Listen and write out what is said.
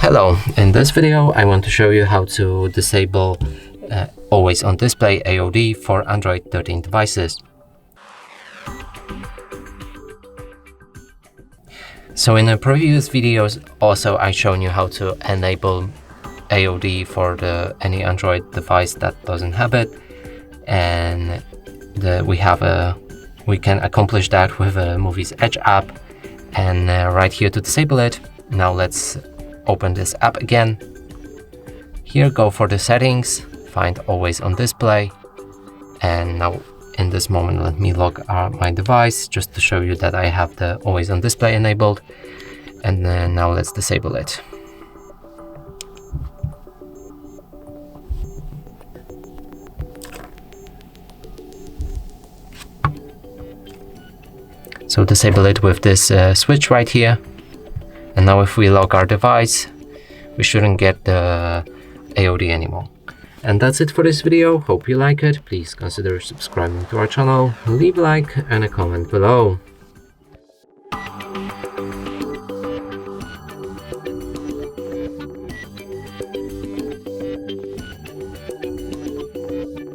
Hello, in this video I want to show you how to disable always on display AoD for Android 13 devices. So in the previous videos also I shown you how to enable AoD for any Android device that doesn't have it, and we can accomplish that with a Movies Edge app, and right here to disable it. Now let's open this app again. Here, go for the settings, find always on display, and now in this moment let me log my device just to show you that I have the always on display enabled, and then now let's disable it. So disable it with this switch right here. And now if we lock our device, we shouldn't get the AoD anymore. And that's it for this video. Hope you like it. Please consider subscribing to our channel, leave a like and a comment below.